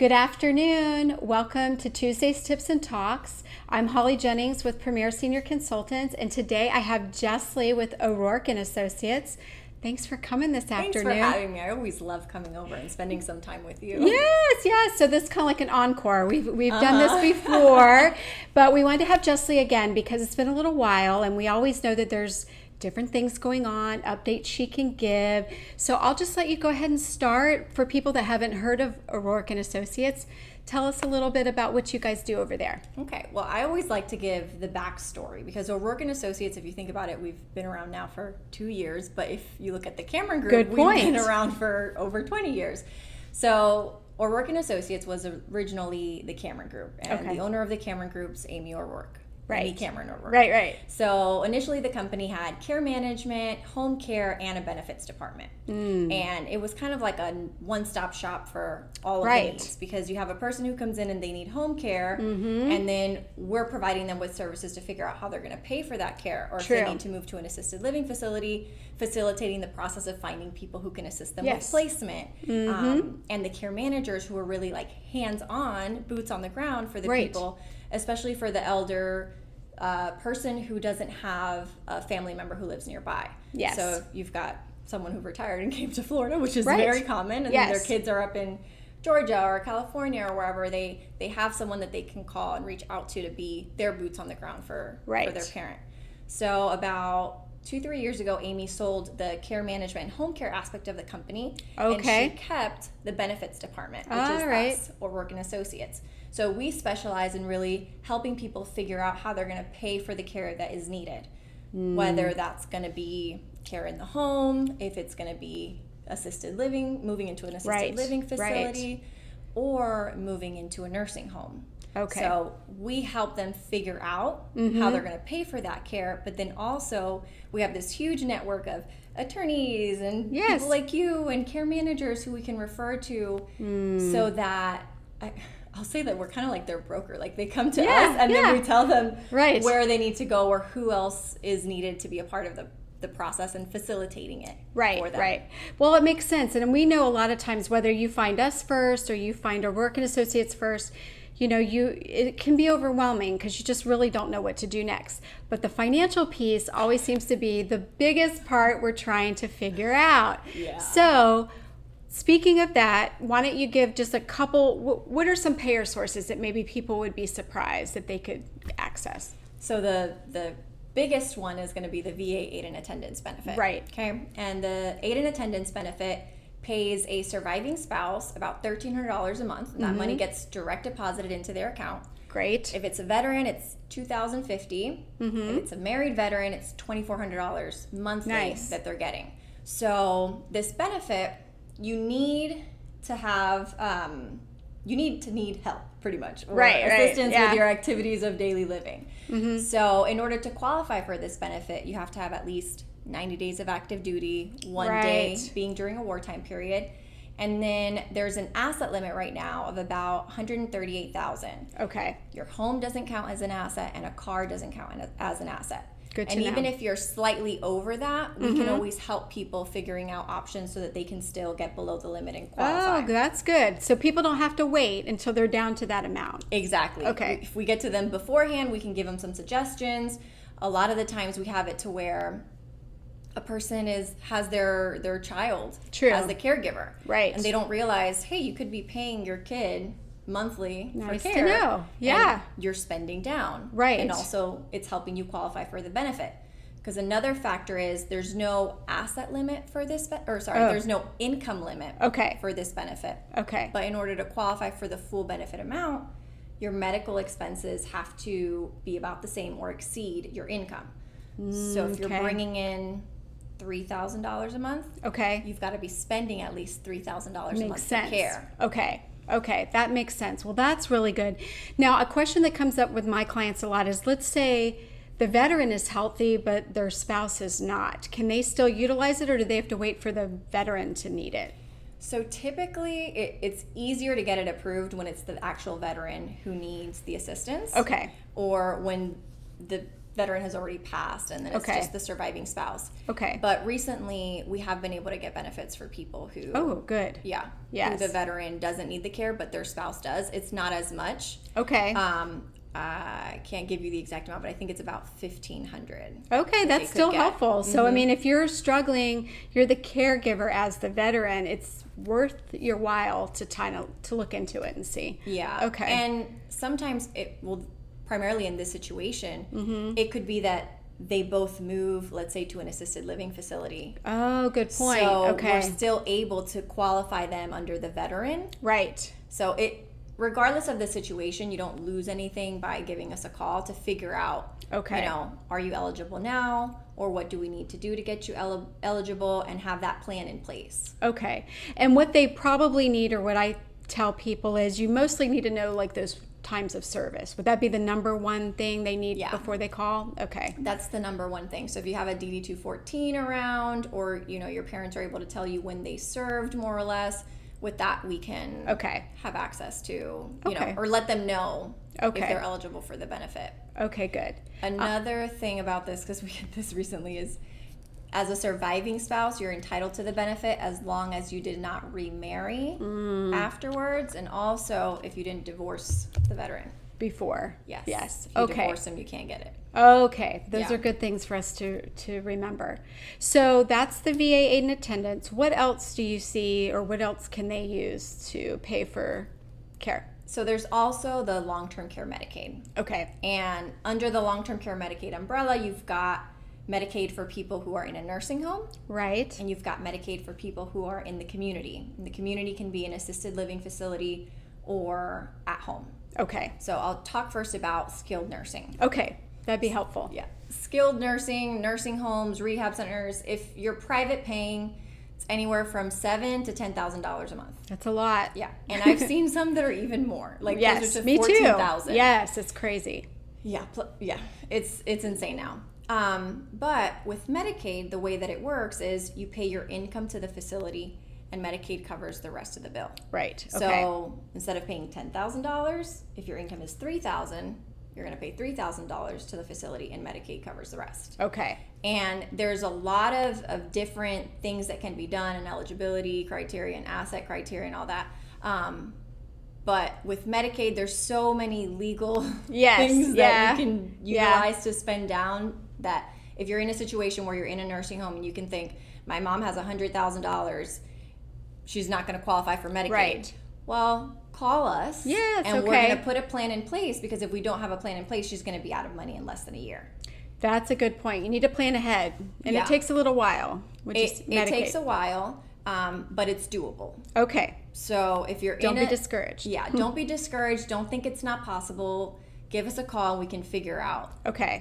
Good afternoon. Welcome to Tuesday's Tips and Talks. I'm Holly Jennings with Premier Senior Consultants, and today I have Jeslie with O'Rourke and Associates. Thanks for coming this afternoon. Thanks for having me. I always love coming over and spending some time with you. Yes. So this is kind of like an encore. We've done this before, but we wanted to have Jeslie again because it's been a little while, and we always know that there's different things going on, updates she can give. So I'll just let you go ahead and start. For people that haven't heard of O'Rourke and Associates, tell us a little bit about what you guys do over there. Okay. Well, I always like to give the backstory because O'Rourke and Associates, if you think about it, we've been around now for 2 years. But if you look at the Cameron Group, we've been around for over 20 years. So O'Rourke and Associates was originally the Cameron Group. And the owner of the Cameron Group's Amy O'Rourke. Amy Cameron O'Rourke. Right. So initially the company had care management, home care, and a benefits department. And it was kind of like a one-stop shop for all of the needs, because you have a person who comes in and they need home care, and then we're providing them with services to figure out how they're going to pay for that care, or if they need to move to an assisted living facility, facilitating the process of finding people who can assist them with placement. And the care managers who are really like hands-on, boots on the ground for the people, especially for the elder person who doesn't have a family member who lives nearby. So if you've got someone who retired and came to Florida, which is very common, and then their kids are up in Georgia or California or wherever, they have someone that they can call and reach out to be their boots on the ground for their parent. So about 2-3 years ago, Amy sold the care management and home care aspect of the company, and she kept the benefits department, which is us, O'Rourke and Associates. So we specialize in really helping people figure out how they're going to pay for the care that is needed, whether that's going to be care in the home, if it's going to be assisted living, moving into an assisted living facility, or moving into a nursing home. So we help them figure out how they're going to pay for that care, but then also we have this huge network of attorneys and people like you and care managers who we can refer to, so that I'll say that we're kind of like their broker. Like they come to us and then we tell them where they need to go or who else is needed to be a part of the process and facilitating it for them. Well, it makes sense. And we know a lot of times whether you find us first or you find O'Rourke and Associates first, it can be overwhelming because you just really don't know what to do next. But the financial piece always seems to be the biggest part we're trying to figure out. So speaking of that, why don't you give just a couple, what are some payer sources that maybe people would be surprised that they could access? So the biggest one is going to be the VA aid and attendance benefit. Okay. And the aid and attendance benefit pays a surviving spouse about $1,300 a month, and that money gets direct deposited into their account. If it's a veteran, it's $2,050. If it's a married veteran, it's $2,400 monthly that they're getting. So this benefit, you need to have, need help pretty much, or assistance with your activities of daily living. So in order to qualify for this benefit, you have to have at least 90 days of active duty, one day being during a wartime period. And then there's an asset limit right now of about $138,000. Your home doesn't count as an asset, and a car doesn't count as an asset. And even if you're slightly over that, we can always help people figuring out options so that they can still get below the limit and qualify. Oh, that's good. So people don't have to wait until they're down to that amount. Exactly. If we get to them beforehand, we can give them some suggestions. A lot of the times we have it to where a person has their child as the caregiver. And they don't realize, hey, you could be paying your kid monthly for care. To know. And you're spending down. And also it's helping you qualify for the benefit. Because another factor is there's no asset limit for this, there's no income limit for this benefit. But in order to qualify for the full benefit amount, your medical expenses have to be about the same or exceed your income. So if you're bringing in $3,000 a month, you've got to be spending at least $3,000 a month for care. Okay, that makes sense. Well, that's really good. Now, a question that comes up with my clients a lot is, let's say the veteran is healthy, but their spouse is not. Can they still utilize it, or do they have to wait for the veteran to need it? So typically, it's easier to get it approved when it's the actual veteran who needs the assistance. Okay. Or when the veteran has already passed, and then it's Okay. just the surviving spouse. Okay. But recently, we have been able to get benefits for people who, Oh, good. yeah, Yes. who the veteran doesn't need the care, but their spouse does. It's not as much. Okay. I can't give you the exact amount, but I think it's about $1,500. Okay, that's still get. helpful. So, I mean, if you're struggling, you're the caregiver as the veteran, it's worth your while to look into it and see. Yeah. Okay. And sometimes it will, primarily in this situation, it could be that they both move, let's say, to an assisted living facility. Oh, good point. So Okay. we're still able to qualify them under the veteran. Right. So regardless of the situation, you don't lose anything by giving us a call to figure out, Okay. are you eligible now, or what do we need to do to get you eligible, and have that plan in place. Okay. And what they probably need, or what I tell people, is you mostly need to know like those times of service. Would that be the number one thing they need before they call? Okay. That's the number one thing. So if you have a DD 214 around, or your parents are able to tell you when they served, more or less, with that we can have access to, or let them know if they're eligible for the benefit. Okay, good. Another thing about this, because we had this recently, is as a surviving spouse, you're entitled to the benefit as long as you did not remarry afterwards, and also if you didn't divorce the veteran. Before. Yes. Yes. If you Okay. divorce them, you can't get it. Okay, those Yeah. are good things for us to remember. So that's the VA aid and attendance. What else do you see, or what else can they use to pay for care? So there's also the long-term care Medicaid. Okay. And under the long-term care Medicaid umbrella, you've got Medicaid for people who are in a nursing home, Right. and you've got Medicaid for people who are in the community. And the community can be an assisted living facility or at home. Okay. So I'll talk first about skilled nursing. Okay. That'd be helpful. Yeah. Skilled nursing, nursing homes, rehab centers. If you're private paying, it's anywhere from $7,000 to $10,000 a month. That's a lot. Yeah. And I've seen some that are even more. Like Yes, closer to me too. 14,000. Yes, it's crazy. Yeah. Yeah. It's insane now. But with Medicaid, the way that it works is you pay your income to the facility, and Medicaid covers the rest of the bill. Right. Okay. So instead of paying $10,000, if your income is $3,000, you're going to pay $3,000 to the facility, and Medicaid covers the rest. Okay. And there's a lot of different things that can be done, and eligibility criteria and asset criteria and all that. But with Medicaid, there's so many legal things that you can utilize to spend down, that if you're in a situation where you're in a nursing home and you can think, my mom has $100,000, she's not going to qualify for Medicaid. Right. Well, call us. Yes, and okay. we're going to put a plan in place, because if we don't have a plan in place, she's going to be out of money in less than a year. That's a good point. You need to plan ahead, and Yeah. it takes a little while, which is Medicaid. It takes a while, but it's doable. Okay. So if you're Don't be discouraged. Yeah, don't be discouraged. Don't think it's not possible. Give us a call, and we can figure out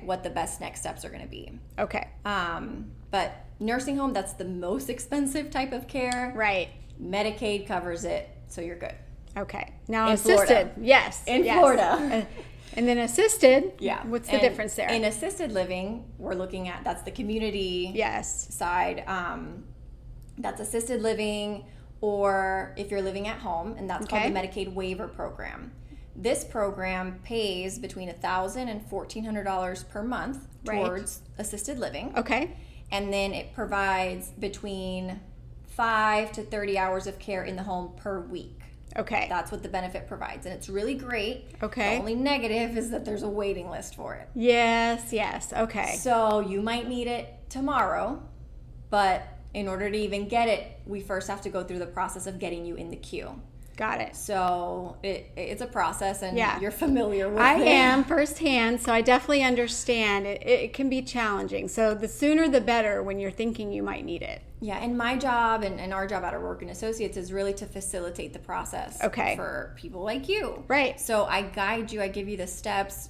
what the best next steps are going to be. Okay. But nursing home, that's the most expensive type of care. Right. Medicaid covers it, so you're good. Okay. Now In assisted. Florida. Yes. In yes. Florida. And then assisted. Yeah. What's the difference there? In assisted living, we're looking at, that's the community side. That's assisted living, or if you're living at home, and that's called the Medicaid Waiver program. This program pays between $1,000 and $1,400 per month towards assisted living. Okay. And then it provides between 5 to 30 hours of care in the home per week. Okay. That's what the benefit provides, and it's really great. Okay. The only negative is that there's a waiting list for it. Yes. Yes. Okay. So you might need it tomorrow, but in order to even get it, we first have to go through the process of getting you in the queue. Got it. So it's a process, and you're familiar with it. I am firsthand, so I definitely understand. It can be challenging. So the sooner the better when you're thinking you might need it. Yeah, and my job and our job at our Work and Associates is really to facilitate the process for people like you. Right. So I guide you, I give you the steps.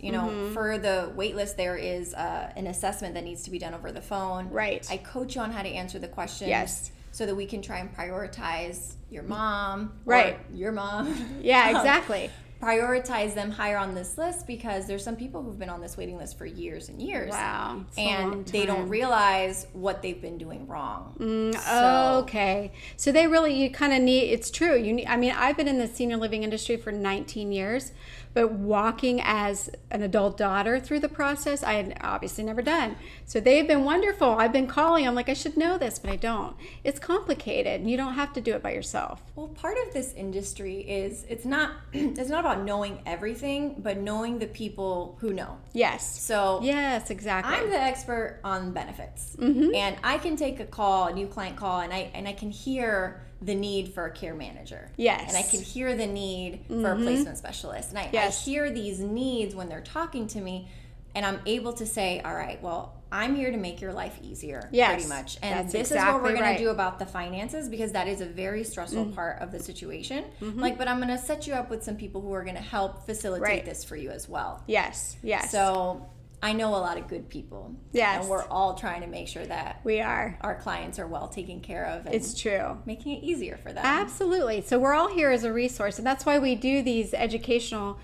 For the wait list, there is an assessment that needs to be done over the phone. Right. I coach you on how to answer the questions. Yes. So that we can try and prioritize your mom. Right. Or your mom. Yeah, exactly. Prioritize them higher on this list, because there's some people who've been on this waiting list for years and years. Wow. And they don't realize what they've been doing wrong. Okay. So they really, you kind of need, it's true. I've been in the senior living industry for 19 years. but walking as an adult daughter through the process, I had obviously never done. So they've been wonderful. I've been calling. I'm like, I should know this, but I don't. It's complicated, and you don't have to do it by yourself. Well, part of this industry is it's not about knowing everything, but knowing the people who know. Yes. So yes, exactly. I'm the expert on benefits, and I can take a new client call, and I can hear the need for a care manager. Yes. And I can hear the need for a placement specialist. And I hear these needs when they're talking to me, and I'm able to say, all right, well, I'm here to make your life easier, pretty much. And this is what we're going to do about the finances, because that is a very stressful part of the situation. But I'm going to set you up with some people who are going to help facilitate this for you as well. Yes, yes. So I know a lot of good people. Yes. And we're all trying to make sure that our clients are well taken care of. And it's true. Making it easier for them. Absolutely. So we're all here as a resource, and that's why we do these educational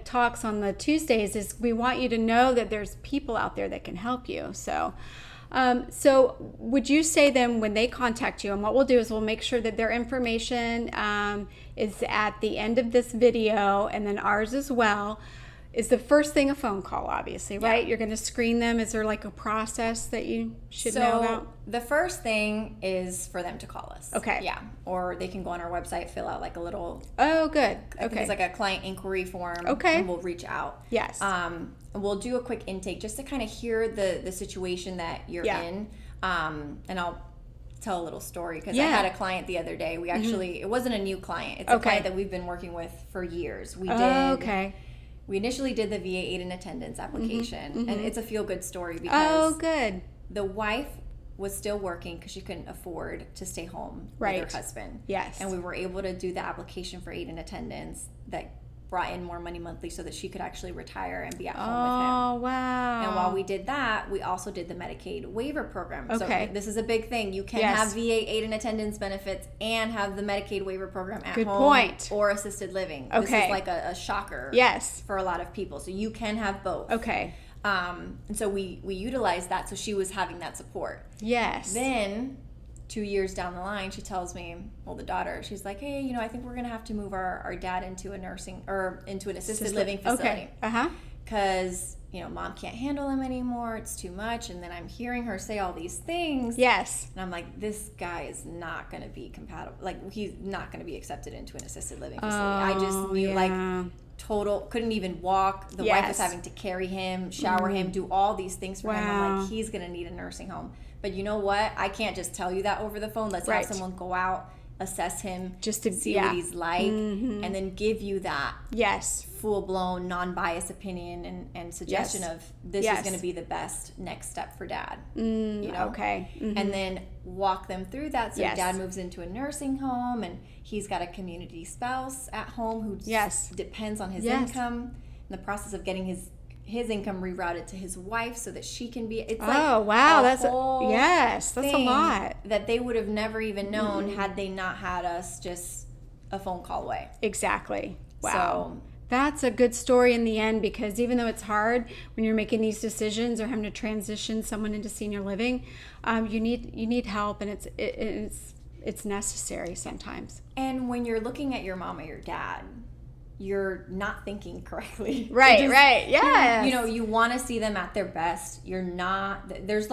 talks on the Tuesdays, is we want you to know that there's people out there that can help you. So would you say then, when they contact you, and what we'll do is we'll make sure that their information is at the end of this video, and then ours as well, is the first thing a phone call, obviously, right? You're going to screen them. Is there a process that you should know about? The first thing is for them to call us. Okay. Yeah. Or they can go on our website, fill out a little... Oh, good. I think it's a client inquiry form. Okay. And we'll reach out. Yes. And we'll do a quick intake just to kind of hear the situation that you're in. And I'll tell a little story, because I had a client the other day. We actually... It wasn't a new client. It's a client that we've been working with for years. We initially did the VA aid and attendance application, and it's a feel-good story because the wife was still working because she couldn't afford to stay home with her husband. Yes. And we were able to do the application for aid and attendance that brought in more money monthly so that she could actually retire and be at home with him. Oh, wow. And while we did that, we also did the Medicaid waiver program. Okay. So this is a big thing. You can have VA aid and attendance benefits and have the Medicaid waiver program at Good home point. or assisted living. Okay. This is like a shocker for a lot of people. So you can have both. Okay. And so we utilized that, so she was having that support. Yes. Then 2 years down the line, she tells me, the daughter, she's like, hey, I think we're going to have to move our dad into a nursing or into an assisted living facility. Okay. Because, mom can't handle him anymore. It's too much. And then I'm hearing her say all these things. Yes. And I'm like, this guy is not going to be compatible. He's not going to be accepted into an assisted living facility. I just knew, couldn't even walk. The wife was having to carry him, shower him, do all these things for him. I'm like, he's going to need a nursing home. But you know what? I can't just tell you that over the phone. Let's have someone go out, assess him, just to see what he's like, and then give you that full-blown, non-biased opinion and suggestion of this is going to be the best next step for dad. Okay. And then walk them through that. So dad moves into a nursing home, and he's got a community spouse at home who depends on his income. In the process of getting his income rerouted to his wife so that she can be... It's that's a lot. That they would have never even known had they not had us just a phone call away. Exactly. Wow. So that's a good story in the end, because even though it's hard when you're making these decisions or having to transition someone into senior living, you need help, and it's necessary sometimes. And when you're looking at your mom or your dad, you're not thinking correctly. Right. Yeah. You want to see them at their best. You're not. There's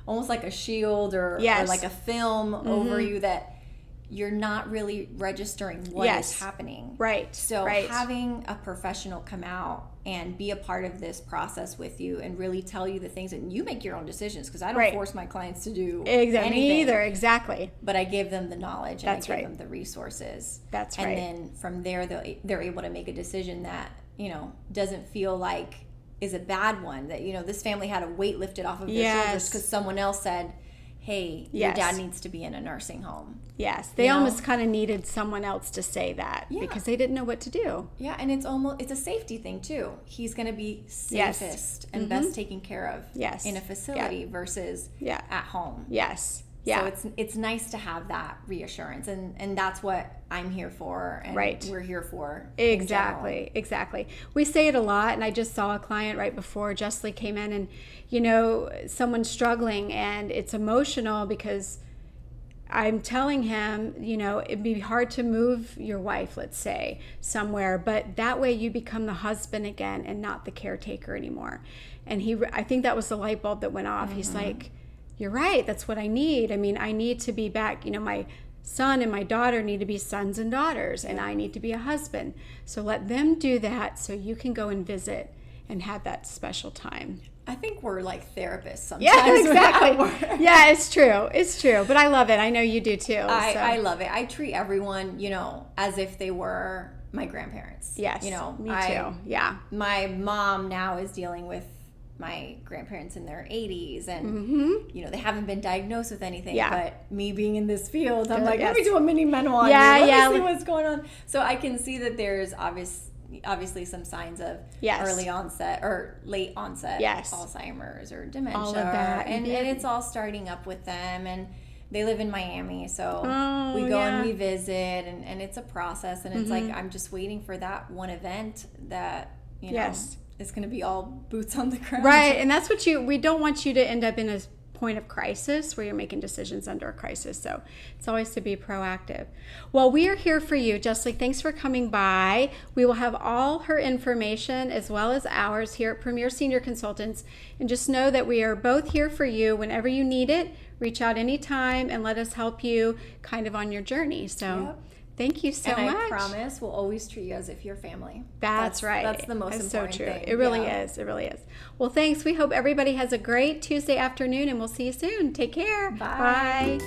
almost like a shield or like a film over you that you're not really registering what is happening. Right. So having a professional come out and be a part of this process with you and really tell you the things, and you make your own decisions, because I don't force my clients to do anything. Me either. Exactly. But I give them the knowledge, and I give them the resources. That's right. And then from there, they're able to make a decision that doesn't feel like is a bad one. That this family had a weight lifted off of their shoulders because someone else said, hey, your dad needs to be in a nursing home. Yes, they almost kind of needed someone else to say that because they didn't know what to do. Yeah, and it's a safety thing too. He's going to be safest and best taken care of in a facility versus at home. Yes. Yeah. So it's nice to have that reassurance, and that's what I'm here for, and we're here for. Exactly. We say it a lot, and I just saw a client right before Jeslie came in, and someone's struggling, and it's emotional because I'm telling him, it'd be hard to move your wife, let's say, somewhere, but that way you become the husband again and not the caretaker anymore. And I think that was the light bulb that went off. Mm-hmm. He's like, you're right. That's what I need. I mean, I need to be back. My son and my daughter need to be sons and daughters, and I need to be a husband. So let them do that so you can go and visit and have that special time. I think we're like therapists sometimes. Yeah, exactly. Yeah, it's true. It's true. But I love it. I know you do too. I love it. I treat everyone, as if they were my grandparents. Yes, me too. Yeah. My mom now is dealing with my grandparents in their 80s, and they haven't been diagnosed with anything. Yeah. But me being in this field, I'm like, let me do a mini meno on you. Let me see what's going on. So I can see that there's obviously some signs of early onset or late onset Alzheimer's or dementia, all of that. And it's all starting up with them. And they live in Miami, so we go and we visit, and it's a process. And it's like, I'm just waiting for that one event that it's going to be all boots on the ground. Right, and that's what we don't want you to end up in a point of crisis where you're making decisions under a crisis. So it's always to be proactive. Well, we are here for you, Jeslie. Thanks for coming by. We will have all her information as well as ours here at Premier Senior Consultants. And just know that we are both here for you whenever you need it. Reach out anytime and let us help you kind of on your journey. So thank you so much. And I promise we'll always treat you as if you're family. That's right. That's the most important thing. It really is. It really is. Well, thanks. We hope everybody has a great Tuesday afternoon, and we'll see you soon. Take care. Bye.